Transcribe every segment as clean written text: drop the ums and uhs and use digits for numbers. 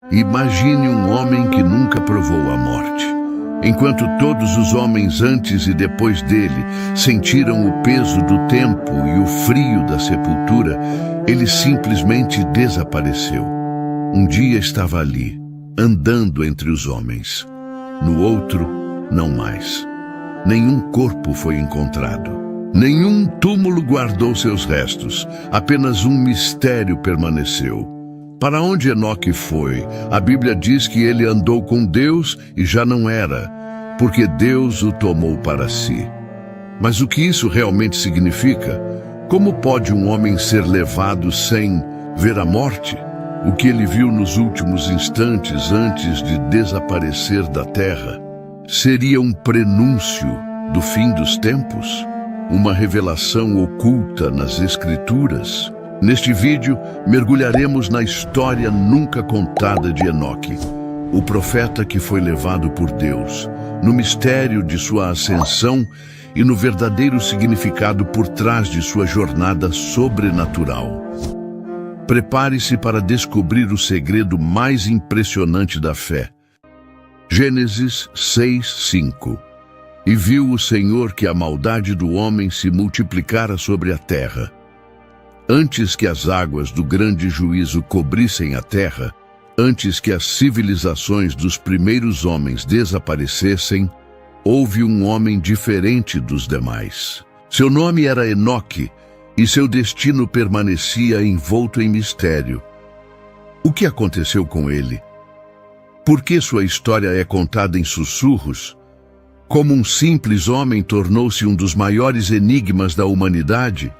Imagine um homem que nunca provou a morte. Enquanto todos os homens antes e depois dele sentiram o peso do tempo e o frio da sepultura, ele simplesmente desapareceu. Um dia estava ali, andando entre os homens. No outro, não mais. Nenhum corpo foi encontrado. Nenhum túmulo guardou seus restos. Apenas um mistério permaneceu. Para onde Enoque foi? A Bíblia diz que ele andou com Deus e já não era, porque Deus o tomou para si. Mas o que isso realmente significa? Como pode um homem ser levado sem ver a morte? O que ele viu nos últimos instantes antes de desaparecer da terra seria um prenúncio do fim dos tempos? Uma revelação oculta nas Escrituras? Neste vídeo, mergulharemos na história nunca contada de Enoque, o profeta que foi levado por Deus, no mistério de sua ascensão e no verdadeiro significado por trás de sua jornada sobrenatural. Prepare-se para descobrir o segredo mais impressionante da fé. Gênesis 6:5. E viu o Senhor que a maldade do homem se multiplicara sobre a terra. Antes que as águas do grande juízo cobrissem a terra, antes que as civilizações dos primeiros homens desaparecessem, houve um homem diferente dos demais. Seu nome era Enoque, e seu destino permanecia envolto em mistério. O que aconteceu com ele? Por que sua história é contada em sussurros? Como um simples homem tornou-se um dos maiores enigmas da humanidade?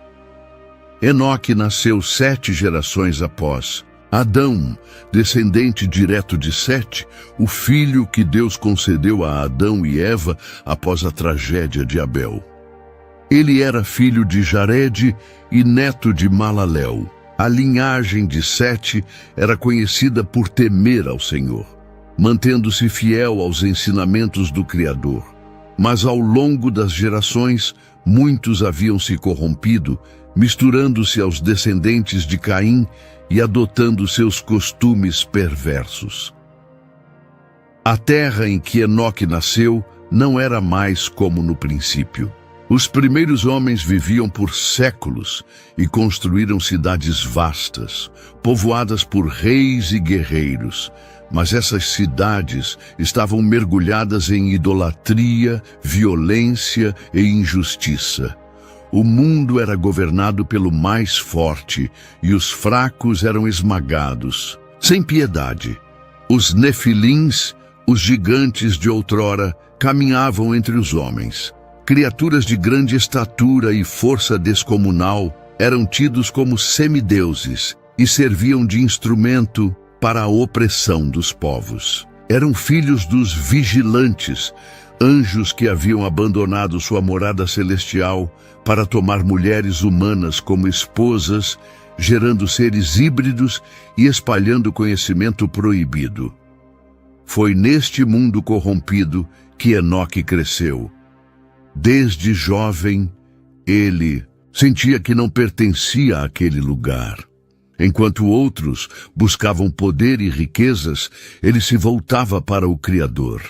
Enoque nasceu 7 gerações após Adão, descendente direto de Sete, o filho que Deus concedeu a Adão e Eva após a tragédia de Abel. Ele era filho de Jared e neto de Malalel. A linhagem de Sete era conhecida por temer ao Senhor, mantendo-se fiel aos ensinamentos do Criador. Mas ao longo das gerações, muitos haviam se corrompido, misturando-se aos descendentes de Caim e adotando seus costumes perversos. A terra em que Enoque nasceu não era mais como no princípio. Os primeiros homens viviam por séculos e construíram cidades vastas, povoadas por reis e guerreiros, mas essas cidades estavam mergulhadas em idolatria, violência e injustiça. O mundo era governado pelo mais forte e os fracos eram esmagados, sem piedade. Os nefilins, os gigantes de outrora, caminhavam entre os homens. Criaturas de grande estatura e força descomunal eram tidos como semideuses e serviam de instrumento para a opressão dos povos. Eram filhos dos vigilantes, anjos que haviam abandonado sua morada celestial para tomar mulheres humanas como esposas, gerando seres híbridos e espalhando conhecimento proibido. Foi neste mundo corrompido que Enoque cresceu. Desde jovem, ele sentia que não pertencia àquele lugar. Enquanto outros buscavam poder e riquezas, ele se voltava para o Criador.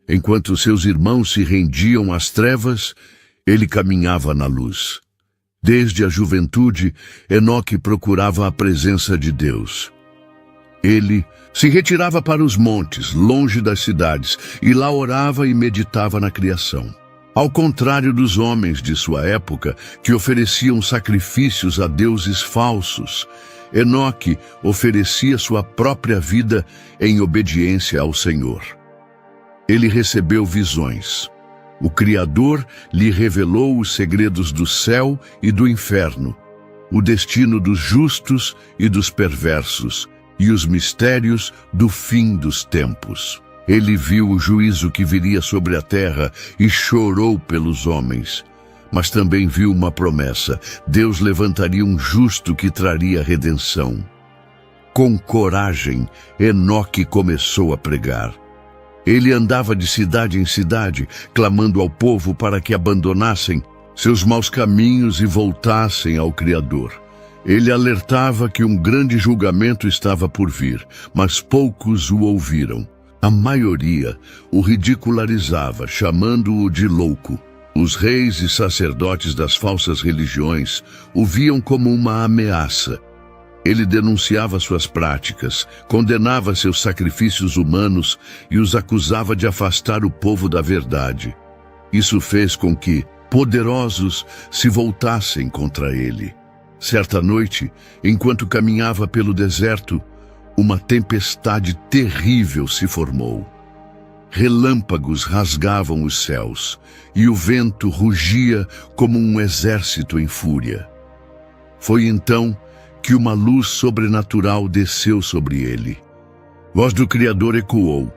Enquanto seus irmãos se rendiam às trevas, ele caminhava na luz. Desde a juventude, Enoque procurava a presença de Deus. Ele se retirava para os montes, longe das cidades, e lá orava e meditava na criação. Ao contrário dos homens de sua época, que ofereciam sacrifícios a deuses falsos, Enoque oferecia sua própria vida em obediência ao Senhor. Ele recebeu visões. O Criador lhe revelou os segredos do céu e do inferno, o destino dos justos e dos perversos, e os mistérios do fim dos tempos. Ele viu o juízo que viria sobre a terra e chorou pelos homens. Mas também viu uma promessa: Deus levantaria um justo que traria redenção. Com coragem, Enoque começou a pregar. Ele andava de cidade em cidade, clamando ao povo para que abandonassem seus maus caminhos e voltassem ao Criador. Ele alertava que um grande julgamento estava por vir, mas poucos o ouviram. A maioria o ridicularizava, chamando-o de louco. Os reis e sacerdotes das falsas religiões o viam como uma ameaça. Ele denunciava suas práticas, condenava seus sacrifícios humanos e os acusava de afastar o povo da verdade. Isso fez com que poderosos se voltassem contra ele. Certa noite, enquanto caminhava pelo deserto, uma tempestade terrível se formou. Relâmpagos rasgavam os céus, e o vento rugia como um exército em fúria. Foi então que uma luz sobrenatural desceu sobre ele. Voz do Criador ecoou,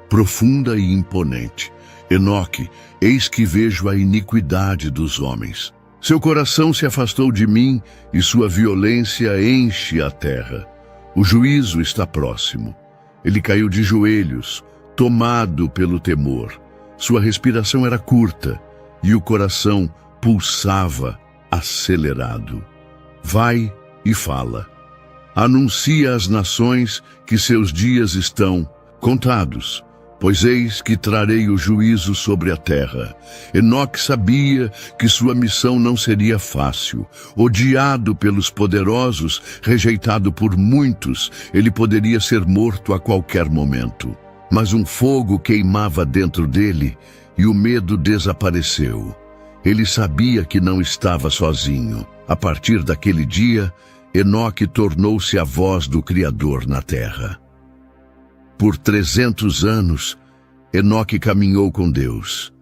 profunda e imponente: Enoque, eis que vejo a iniquidade dos homens. Seu coração se afastou de mim e sua violência enche a terra. O juízo está próximo. Ele caiu de joelhos, tomado pelo temor. Sua respiração era curta e o coração pulsava acelerado. Vai e fala. Anuncia às nações que seus dias estão contados, pois eis que trarei o juízo sobre a terra. Enoque sabia que sua missão não seria fácil. Odiado pelos poderosos, rejeitado por muitos, ele poderia ser morto a qualquer momento. Mas um fogo queimava dentro dele e o medo desapareceu. Ele sabia que não estava sozinho. A partir daquele dia, Enoque tornou-se a voz do Criador na terra. Por 300 anos, Enoque caminhou com Deus.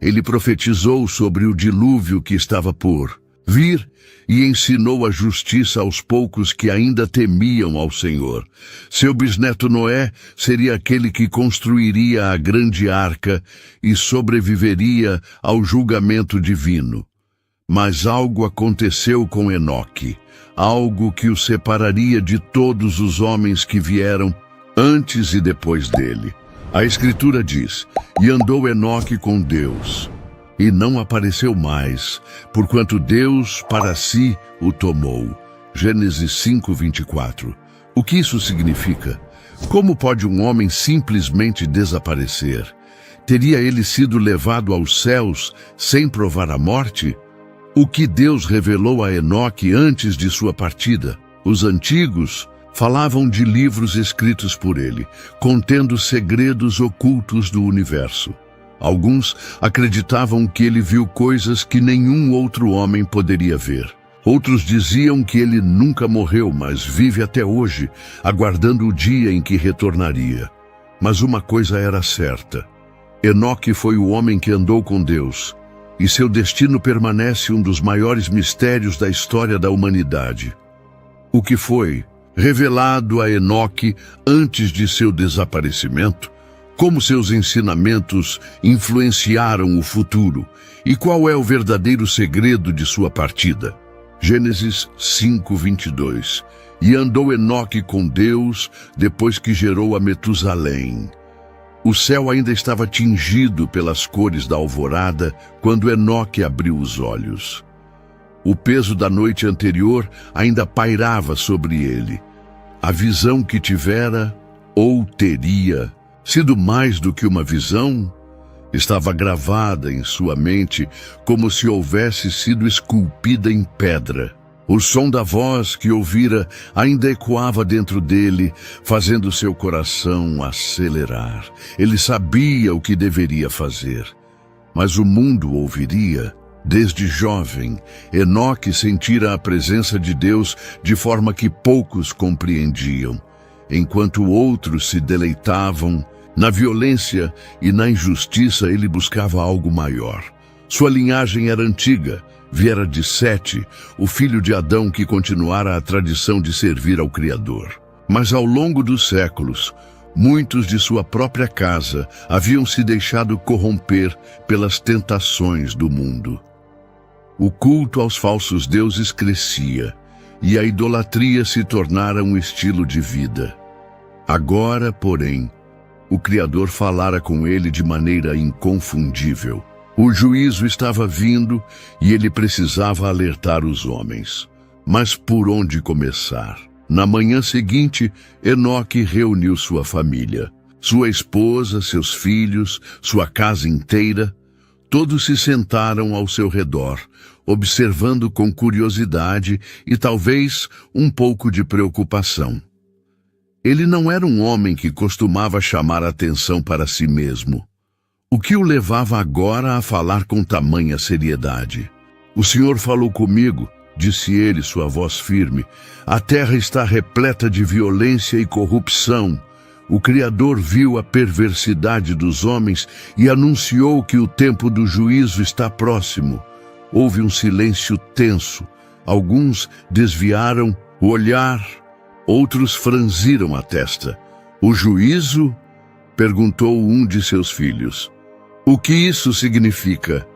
Ele profetizou sobre o dilúvio que estava por vir e ensinou a justiça aos poucos que ainda temiam ao Senhor. Seu bisneto Noé seria aquele que construiria a grande arca e sobreviveria ao julgamento divino. Mas algo aconteceu com Enoque, algo que o separaria de todos os homens que vieram antes e depois dele. A Escritura diz: e andou Enoque com Deus, e não apareceu mais, porquanto Deus para si o tomou. Gênesis 5:24. O que isso significa? Como pode um homem simplesmente desaparecer? Teria ele sido levado aos céus sem provar a morte? O que Deus revelou a Enoque antes de sua partida? Os antigos falavam de livros escritos por ele, contendo segredos ocultos do universo. Alguns acreditavam que ele viu coisas que nenhum outro homem poderia ver. Outros diziam que ele nunca morreu, mas vive até hoje, aguardando o dia em que retornaria. Mas uma coisa era certa: Enoque foi o homem que andou com Deus, e seu destino permanece um dos maiores mistérios da história da humanidade. O que foi revelado a Enoque antes de seu desaparecimento? Como seus ensinamentos influenciaram o futuro? E qual é o verdadeiro segredo de sua partida? Gênesis 5:22. E andou Enoque com Deus depois que gerou a Metusalém. O céu ainda estava tingido pelas cores da alvorada quando Enoque abriu os olhos. O peso da noite anterior ainda pairava sobre ele. A visão que tivera, ou teria, sido mais do que uma visão, estava gravada em sua mente como se houvesse sido esculpida em pedra. O som da voz que ouvira ainda ecoava dentro dele, fazendo seu coração acelerar. Ele sabia o que deveria fazer, mas o mundo ouviria. Desde jovem, Enoque sentira a presença de Deus de forma que poucos compreendiam, enquanto outros se deleitavam na violência e na injustiça. Ele buscava algo maior. Sua linhagem era antiga, viera de Sete, o filho de Adão que continuara a tradição de servir ao Criador. Mas ao longo dos séculos, muitos de sua própria casa haviam se deixado corromper pelas tentações do mundo. O culto aos falsos deuses crescia, e a idolatria se tornara um estilo de vida. Agora, porém, o Criador falara com ele de maneira inconfundível. O juízo estava vindo e ele precisava alertar os homens. Mas por onde começar? Na manhã seguinte, Enoque reuniu sua família, sua esposa, seus filhos, sua casa inteira. Todos se sentaram ao seu redor, observando com curiosidade e talvez um pouco de preocupação. Ele não era um homem que costumava chamar atenção para si mesmo. O que o levava agora a falar com tamanha seriedade? "O Senhor falou comigo", disse ele, sua voz firme. "A terra está repleta de violência e corrupção. O Criador viu a perversidade dos homens e anunciou que o tempo do juízo está próximo." Houve um silêncio tenso. Alguns desviaram o olhar, outros franziram a testa. "O juízo?" perguntou um de seus filhos. "O que isso significa?"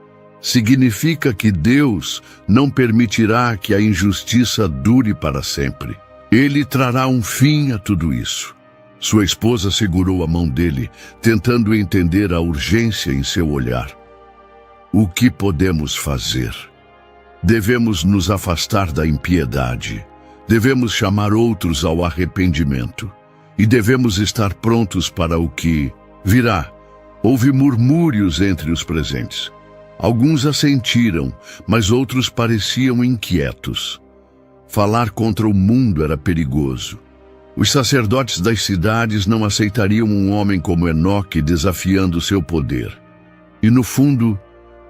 "Significa que Deus não permitirá que a injustiça dure para sempre. Ele trará um fim a tudo isso." Sua esposa segurou a mão dele, tentando entender a urgência em seu olhar. "O que podemos fazer? Devemos nos afastar da impiedade. Devemos chamar outros ao arrependimento. E devemos estar prontos para o que virá." Houve murmúrios entre os presentes. Alguns assentiram, mas outros pareciam inquietos. Falar contra o mundo era perigoso. Os sacerdotes das cidades não aceitariam um homem como Enoque desafiando seu poder. E no fundo,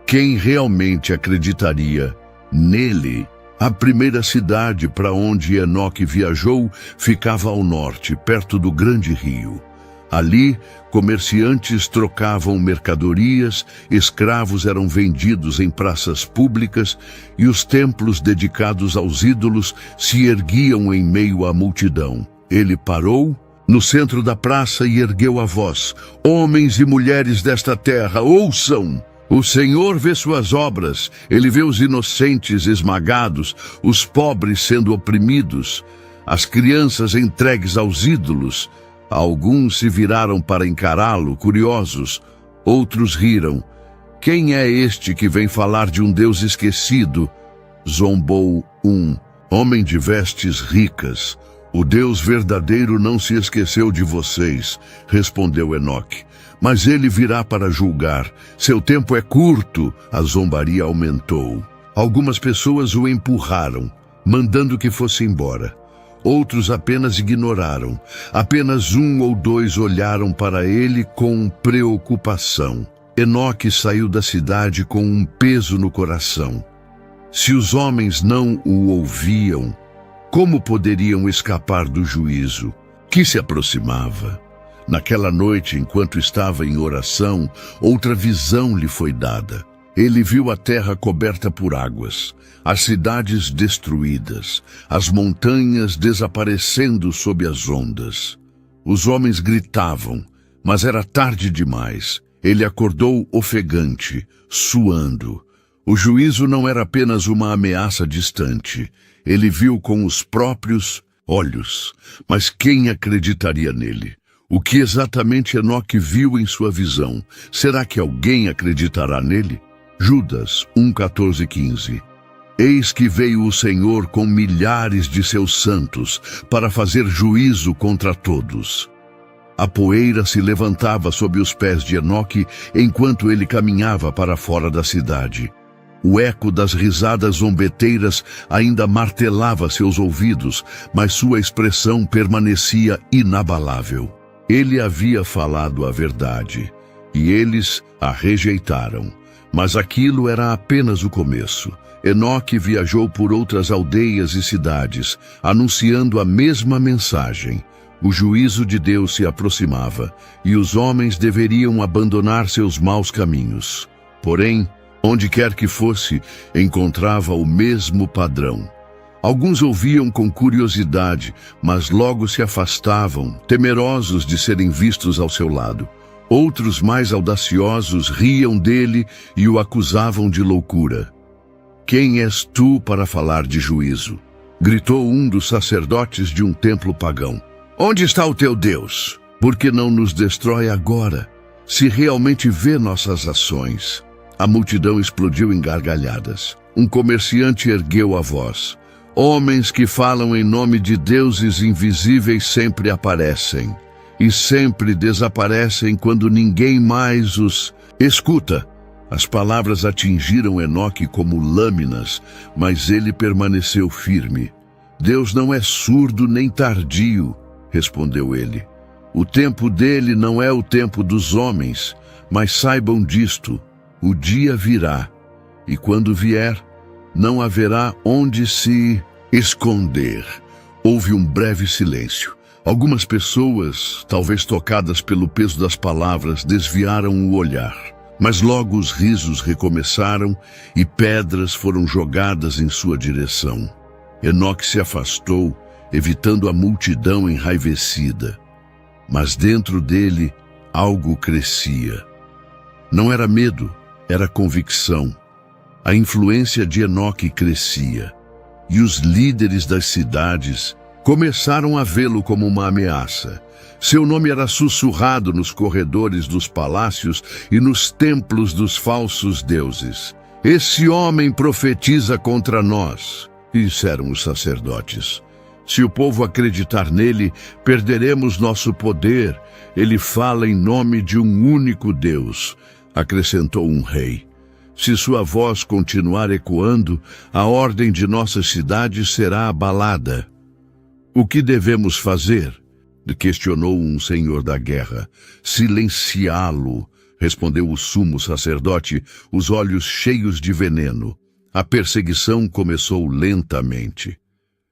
quem realmente acreditaria nele? A primeira cidade para onde Enoque viajou ficava ao norte, perto do grande rio. Ali, comerciantes trocavam mercadorias, escravos eram vendidos em praças públicas e os templos dedicados aos ídolos se erguiam em meio à multidão. Ele parou no centro da praça e ergueu a voz: "Homens e mulheres desta terra, ouçam! O Senhor vê suas obras, Ele vê os inocentes esmagados, os pobres sendo oprimidos, as crianças entregues aos ídolos." Alguns se viraram para encará-lo, curiosos. Outros riram. "Quem é este que vem falar de um Deus esquecido?" Zombou um homem de vestes ricas. "O Deus verdadeiro não se esqueceu de vocês", respondeu Enoque. "Mas ele virá para julgar. Seu tempo é curto." A zombaria aumentou. Algumas pessoas o empurraram, mandando que fosse embora. Outros apenas ignoraram. Apenas um ou dois olharam para ele com preocupação. Enoque saiu da cidade com um peso no coração. Se os homens não o ouviam, como poderiam escapar do juízo que se aproximava? Naquela noite, enquanto estava em oração, outra visão lhe foi dada. Ele viu a terra coberta por águas, as cidades destruídas, as montanhas desaparecendo sob as ondas. Os homens gritavam, mas era tarde demais. Ele acordou ofegante, suando. O juízo não era apenas uma ameaça distante. Ele viu com os próprios olhos. Mas quem acreditaria nele? O que exatamente Enoque viu em sua visão? Será que alguém acreditará nele? Judas 1:14-15. Eis que veio o Senhor com milhares de seus santos para fazer juízo contra todos. A poeira se levantava sob os pés de Enoque enquanto ele caminhava para fora da cidade. O eco das risadas zombeteiras ainda martelava seus ouvidos, mas sua expressão permanecia inabalável. Ele havia falado a verdade, e eles a rejeitaram. Mas aquilo era apenas o começo. Enoque viajou por outras aldeias e cidades, anunciando a mesma mensagem. O juízo de Deus se aproximava, e os homens deveriam abandonar seus maus caminhos. Porém, onde quer que fosse, encontrava o mesmo padrão. Alguns ouviam com curiosidade, mas logo se afastavam, temerosos de serem vistos ao seu lado. Outros, mais audaciosos, riam dele e o acusavam de loucura. "Quem és tu para falar de juízo?" gritou um dos sacerdotes de um templo pagão. "Onde está o teu Deus? Por que não nos destrói agora, se realmente vê nossas ações?" A multidão explodiu em gargalhadas. Um comerciante ergueu a voz. Homens que falam em nome de deuses invisíveis sempre aparecem, e sempre desaparecem quando ninguém mais os escuta. As palavras atingiram Enoque como lâminas, mas ele permaneceu firme. Deus não é surdo nem tardio, respondeu ele. O tempo dele não é o tempo dos homens, mas saibam disto, o dia virá, e quando vier, não haverá onde se esconder. Houve um breve silêncio. Algumas pessoas, talvez tocadas pelo peso das palavras, desviaram o olhar. Mas logo os risos recomeçaram e pedras foram jogadas em sua direção. Enoque se afastou, evitando a multidão enraivecida. Mas dentro dele algo crescia. Não era medo, era convicção. A influência de Enoque crescia, e os líderes das cidades começaram a vê-lo como uma ameaça. Seu nome era sussurrado nos corredores dos palácios e nos templos dos falsos deuses. Esse homem profetiza contra nós, disseram os sacerdotes. Se o povo acreditar nele, perderemos nosso poder. Ele fala em nome de um único Deus, acrescentou um rei. Se sua voz continuar ecoando, a ordem de nossa cidade será abalada. O que devemos fazer? Questionou um senhor da guerra. Silenciá-lo, respondeu o sumo sacerdote, os olhos cheios de veneno. A perseguição começou lentamente.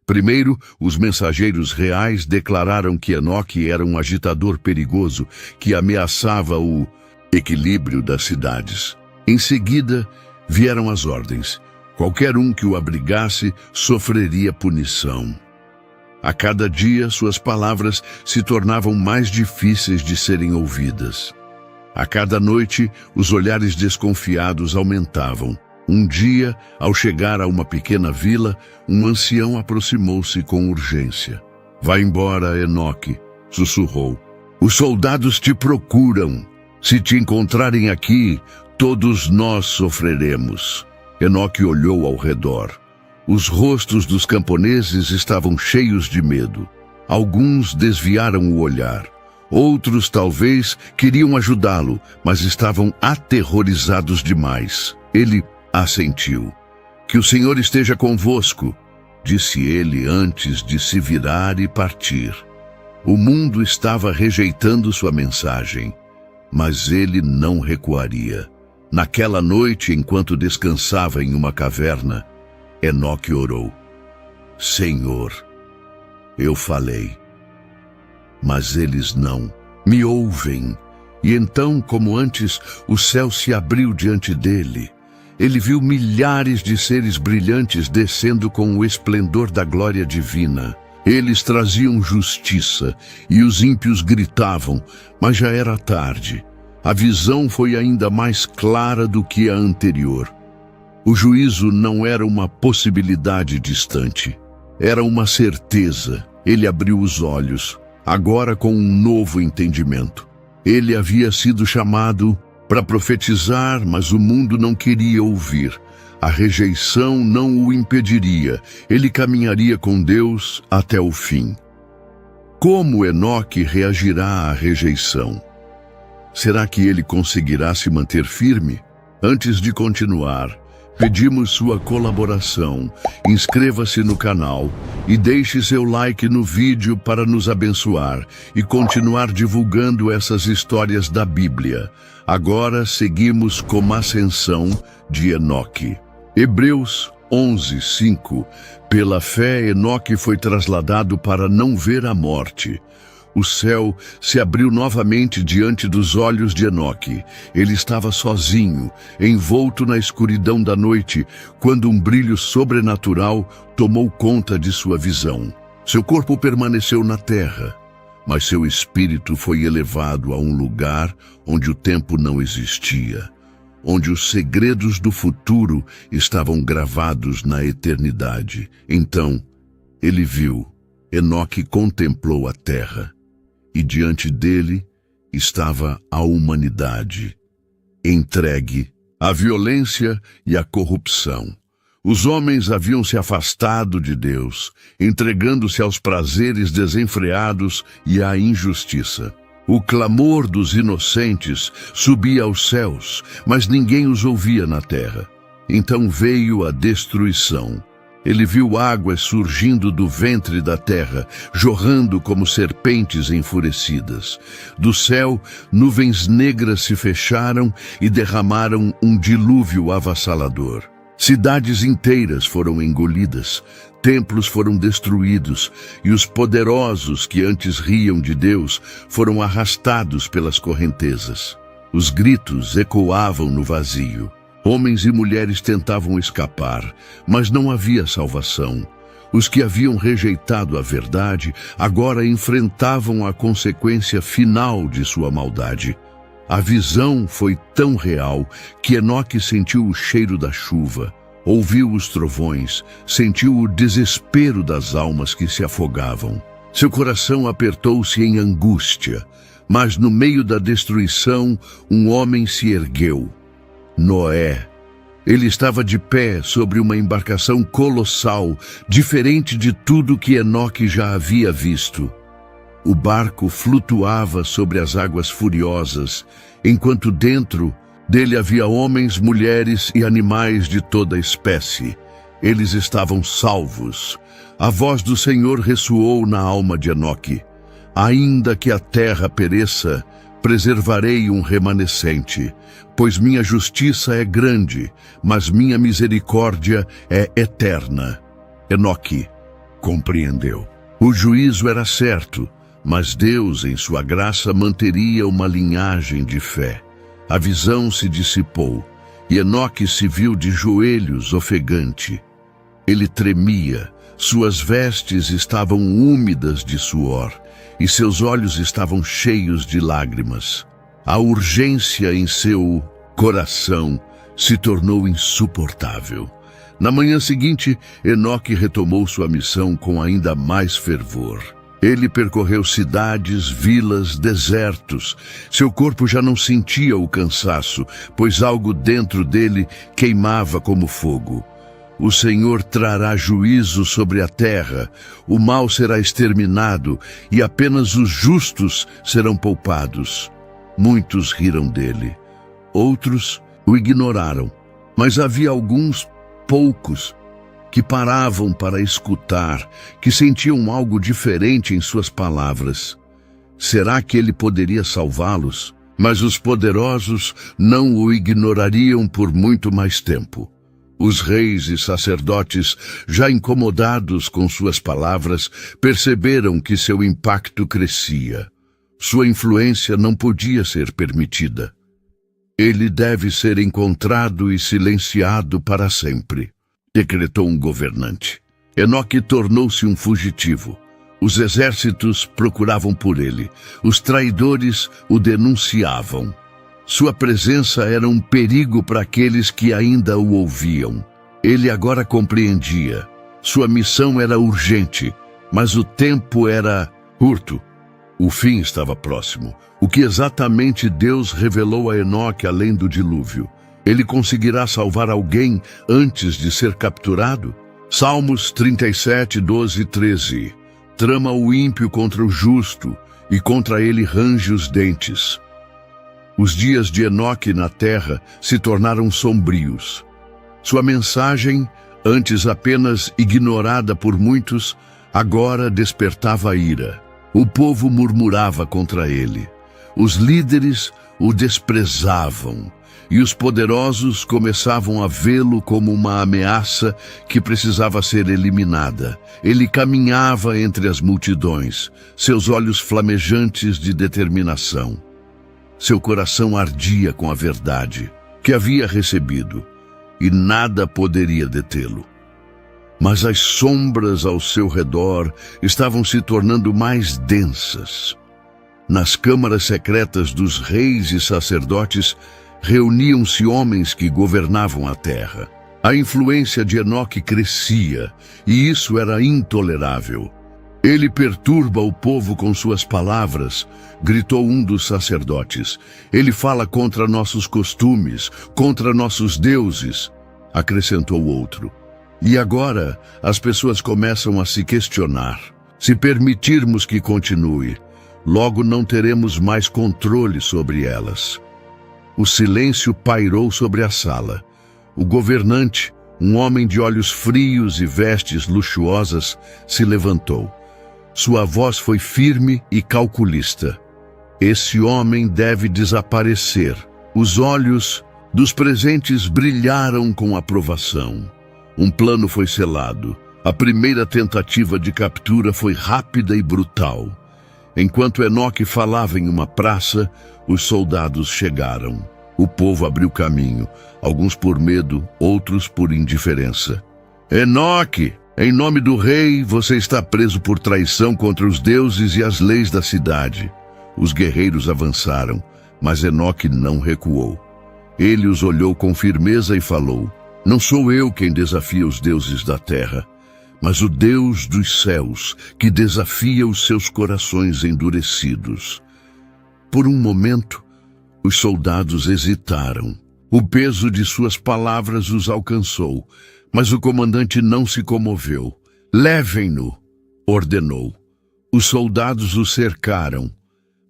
Primeiro, os mensageiros reais declararam que Enoque era um agitador perigoso que ameaçava o equilíbrio das cidades. Em seguida, vieram as ordens. Qualquer um que o abrigasse sofreria punição. A cada dia, suas palavras se tornavam mais difíceis de serem ouvidas. A cada noite, os olhares desconfiados aumentavam. Um dia, ao chegar a uma pequena vila, um ancião aproximou-se com urgência. Vá embora, Enoque, sussurrou. Os soldados te procuram. Se te encontrarem aqui, todos nós sofreremos. Enoque olhou ao redor. Os rostos dos camponeses estavam cheios de medo. Alguns desviaram o olhar. Outros, talvez, queriam ajudá-lo, mas estavam aterrorizados demais. Ele assentiu. Que o Senhor esteja convosco, disse ele antes de se virar e partir. O mundo estava rejeitando sua mensagem, mas ele não recuaria. Naquela noite, enquanto descansava em uma caverna, Enoque orou. Senhor, eu falei, mas eles não me ouvem. E então, como antes, o céu se abriu diante dele. Ele viu milhares de seres brilhantes descendo com o esplendor da glória divina. Eles traziam justiça e os ímpios gritavam, mas já era tarde. A visão foi ainda mais clara do que a anterior. O juízo não era uma possibilidade distante, era uma certeza. Ele abriu os olhos, agora com um novo entendimento. Ele havia sido chamado para profetizar, mas o mundo não queria ouvir. A rejeição não o impediria. Ele caminharia com Deus até o fim. Como Enoque reagirá à rejeição? Será que ele conseguirá se manter firme? Antes de continuar, pedimos sua colaboração. Inscreva-se no canal e deixe seu like no vídeo para nos abençoar e continuar divulgando essas histórias da Bíblia. Agora seguimos com a ascensão de Enoque. Hebreus 11:5. Pela fé, Enoque foi trasladado para não ver a morte. O céu se abriu novamente diante dos olhos de Enoque. Ele estava sozinho, envolto na escuridão da noite, quando um brilho sobrenatural tomou conta de sua visão. Seu corpo permaneceu na terra, mas seu espírito foi elevado a um lugar onde o tempo não existia, onde os segredos do futuro estavam gravados na eternidade. Então, ele viu. Enoque contemplou a terra. E diante dele estava a humanidade, entregue à violência e à corrupção. Os homens haviam se afastado de Deus, entregando-se aos prazeres desenfreados e à injustiça. O clamor dos inocentes subia aos céus, mas ninguém os ouvia na terra. Então veio a destruição. Ele viu águas surgindo do ventre da terra, jorrando como serpentes enfurecidas. Do céu, nuvens negras se fecharam e derramaram um dilúvio avassalador. Cidades inteiras foram engolidas, templos foram destruídos, e os poderosos que antes riam de Deus foram arrastados pelas correntezas. Os gritos ecoavam no vazio. Homens e mulheres tentavam escapar, mas não havia salvação. Os que haviam rejeitado a verdade agora enfrentavam a consequência final de sua maldade. A visão foi tão real que Enoque sentiu o cheiro da chuva, ouviu os trovões, sentiu o desespero das almas que se afogavam. Seu coração apertou-se em angústia, mas no meio da destruição um homem se ergueu. Noé. Ele estava de pé sobre uma embarcação colossal, diferente de tudo que Enoque já havia visto. O barco flutuava sobre as águas furiosas, enquanto dentro dele havia homens, mulheres e animais de toda espécie. Eles estavam salvos. A voz do Senhor ressoou na alma de Enoque. Ainda que a terra pereça, preservarei um remanescente, pois minha justiça é grande, mas minha misericórdia é eterna. Enoque compreendeu. O juízo era certo, mas Deus, em sua graça, manteria uma linhagem de fé. A visão se dissipou, e Enoque se viu de joelhos ofegante. Ele tremia, suas vestes estavam úmidas de suor, e seus olhos estavam cheios de lágrimas. A urgência em seu coração se tornou insuportável. Na manhã seguinte, Enoque retomou sua missão com ainda mais fervor. Ele percorreu cidades, vilas, desertos. Seu corpo já não sentia o cansaço, pois algo dentro dele queimava como fogo. O Senhor trará juízo sobre a terra, o mal será exterminado e apenas os justos serão poupados. Muitos riram dele, outros o ignoraram, mas havia alguns poucos que paravam para escutar, que sentiam algo diferente em suas palavras. Será que ele poderia salvá-los? Mas os poderosos não o ignorariam por muito mais tempo. Os reis e sacerdotes, já incomodados com suas palavras, perceberam que seu impacto crescia. Sua influência não podia ser permitida. Ele deve ser encontrado e silenciado para sempre, decretou um governante. Enoque tornou-se um fugitivo. Os exércitos procuravam por ele. Os traidores o denunciavam. Sua presença era um perigo para aqueles que ainda o ouviam. Ele agora compreendia. Sua missão era urgente, mas o tempo era curto. O fim estava próximo. O que exatamente Deus revelou a Enoque além do dilúvio? Ele conseguirá salvar alguém antes de ser capturado? Salmos 37, 12 e 13. Trama o ímpio contra o justo, e contra ele range os dentes. Os dias de Enoque na terra se tornaram sombrios. Sua mensagem, antes apenas ignorada por muitos, agora despertava ira. O povo murmurava contra ele. Os líderes o desprezavam, e os poderosos começavam a vê-lo como uma ameaça que precisava ser eliminada. Ele caminhava entre as multidões, seus olhos flamejantes de determinação. Seu coração ardia com a verdade que havia recebido, e nada poderia detê-lo. Mas as sombras ao seu redor estavam se tornando mais densas. Nas câmaras secretas dos reis e sacerdotes, reuniam-se homens que governavam a terra. A influência de Enoque crescia, e isso era intolerável. Ele perturba o povo com suas palavras, gritou um dos sacerdotes. Ele fala contra nossos costumes, contra nossos deuses, acrescentou outro. E agora as pessoas começam a se questionar. Se permitirmos que continue, logo não teremos mais controle sobre elas. O silêncio pairou sobre a sala. O governante, um homem de olhos frios e vestes luxuosas, se levantou. Sua voz foi firme e calculista. Esse homem deve desaparecer. Os olhos dos presentes brilharam com aprovação. Um plano foi selado. A primeira tentativa de captura foi rápida e brutal. Enquanto Enoque falava em uma praça, os soldados chegaram. O povo abriu caminho, alguns por medo, outros por indiferença. Enoque, em nome do rei, você está preso por traição contra os deuses e as leis da cidade. Os guerreiros avançaram, mas Enoque não recuou. Ele os olhou com firmeza e falou: Não sou eu quem desafia os deuses da terra, mas o Deus dos céus, que desafia os seus corações endurecidos. Por um momento, os soldados hesitaram. O peso de suas palavras os alcançou, mas o comandante não se comoveu. Levem-no, ordenou. Os soldados o cercaram,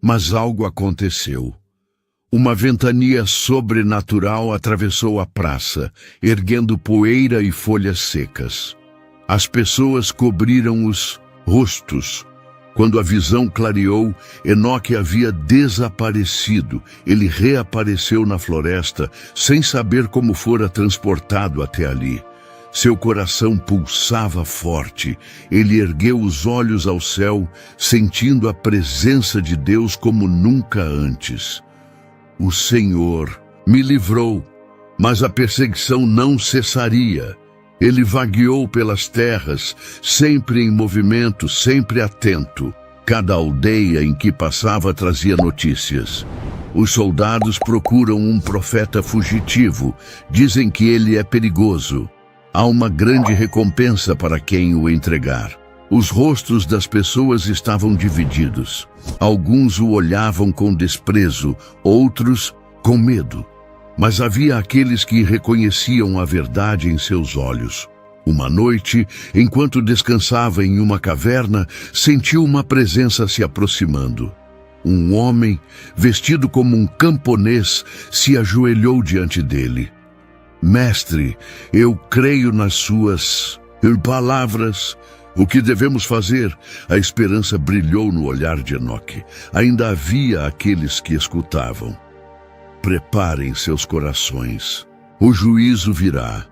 mas algo aconteceu. Uma ventania sobrenatural atravessou a praça, erguendo poeira e folhas secas. As pessoas cobriram os rostos. Quando a visão clareou, Enoque havia desaparecido. Ele reapareceu na floresta, sem saber como fora transportado até ali. Seu coração pulsava forte. Ele ergueu os olhos ao céu, sentindo a presença de Deus como nunca antes. O Senhor me livrou, mas a perseguição não cessaria. Ele vagueou pelas terras, sempre em movimento, sempre atento. Cada aldeia em que passava trazia notícias. Os soldados procuram um profeta fugitivo. Dizem que ele é perigoso. Há uma grande recompensa para quem o entregar. Os rostos das pessoas estavam divididos. Alguns o olhavam com desprezo, outros com medo. Mas havia aqueles que reconheciam a verdade em seus olhos. Uma noite, enquanto descansava em uma caverna, sentiu uma presença se aproximando. Um homem, vestido como um camponês, se ajoelhou diante dele. Mestre, eu creio nas suas palavras. O que devemos fazer? A esperança brilhou no olhar de Enoque. Ainda havia aqueles que escutavam. Preparem seus corações. O juízo virá,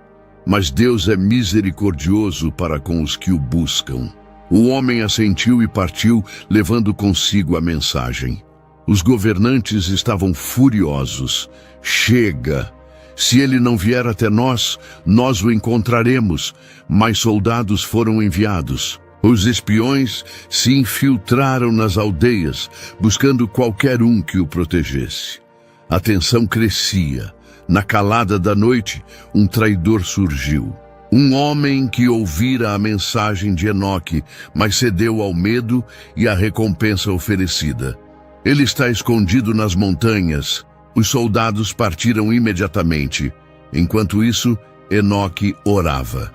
mas Deus é misericordioso para com os que o buscam. O homem assentiu e partiu, levando consigo a mensagem. Os governantes estavam furiosos. Chega! Se ele não vier até nós, nós o encontraremos. Mais soldados foram enviados. Os espiões se infiltraram nas aldeias, buscando qualquer um que o protegesse. A tensão crescia. Na calada da noite, um traidor surgiu. Um homem que ouvira a mensagem de Enoque, mas cedeu ao medo e à recompensa oferecida. Ele está escondido nas montanhas. Os soldados partiram imediatamente. Enquanto isso, Enoque orava.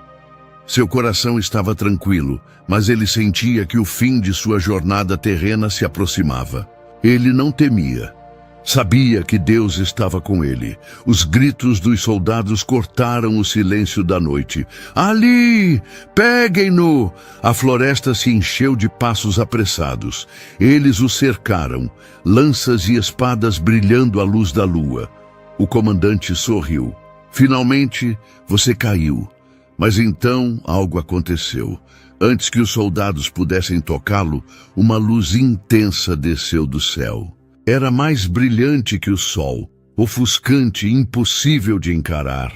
Seu coração estava tranquilo, mas ele sentia que o fim de sua jornada terrena se aproximava. Ele não temia. Sabia que Deus estava com ele. Os gritos dos soldados cortaram o silêncio da noite. Ali! Peguem-no! A floresta se encheu de passos apressados. Eles o cercaram, lanças e espadas brilhando à luz da lua. O comandante sorriu. Finalmente, você caiu. Mas então algo aconteceu. Antes que os soldados pudessem tocá-lo, uma luz intensa desceu do céu. Era mais brilhante que o sol, ofuscante, impossível de encarar.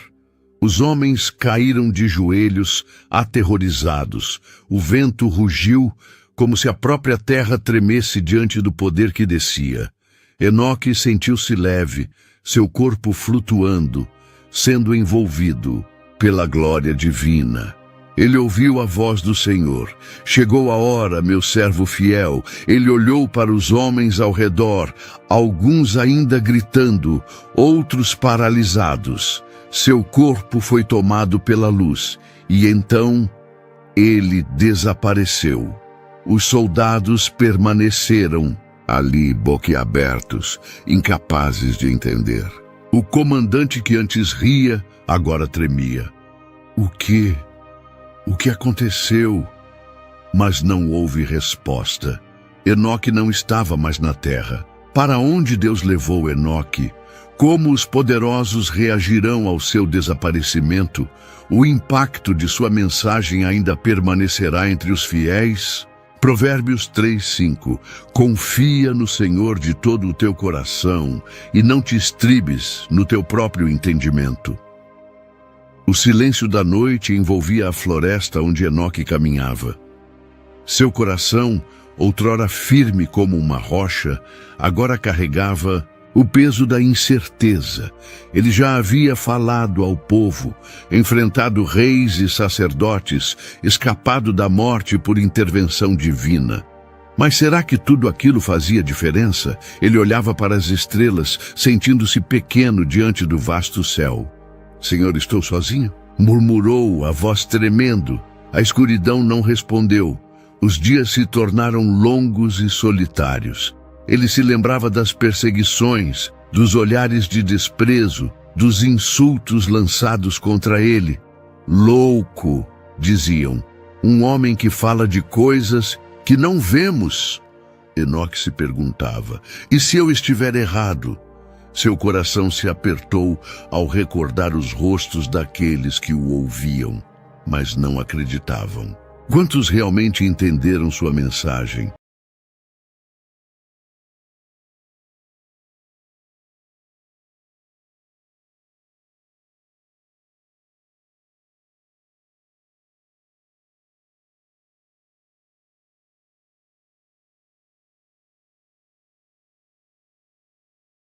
Os homens caíram de joelhos, aterrorizados. O vento rugiu, como se a própria terra tremesse diante do poder que descia. Enoque sentiu-se leve, seu corpo flutuando, sendo envolvido pela glória divina. Ele ouviu a voz do Senhor. Chegou a hora, meu servo fiel. Ele olhou para os homens ao redor, alguns ainda gritando, outros paralisados. Seu corpo foi tomado pela luz, E então ele desapareceu. Os soldados permaneceram ali boquiabertos, incapazes de entender. O comandante que antes ria, agora tremia. O que aconteceu? Mas não houve resposta. Enoque não estava mais na terra. Para onde Deus levou Enoque? Como os poderosos reagirão ao seu desaparecimento? O impacto de sua mensagem ainda permanecerá entre os fiéis? Provérbios 3:5. Confia no Senhor de todo o teu coração e não te estribes no teu próprio entendimento. O silêncio da noite envolvia a floresta onde Enoque caminhava. Seu coração, outrora firme como uma rocha, agora carregava o peso da incerteza. Ele já havia falado ao povo, enfrentado reis e sacerdotes, escapado da morte por intervenção divina. Mas será que tudo aquilo fazia diferença? Ele olhava para as estrelas, sentindo-se pequeno diante do vasto céu. Senhor, estou sozinho? Murmurou, a voz tremendo. A escuridão não respondeu. Os dias se tornaram longos e solitários. Ele se lembrava das perseguições, dos olhares de desprezo, dos insultos lançados contra ele. Louco, diziam, um homem que fala de coisas que não vemos. Enoque se perguntava, e se eu estiver errado? Seu coração se apertou ao recordar os rostos daqueles que o ouviam, mas não acreditavam. Quantos realmente entenderam sua mensagem?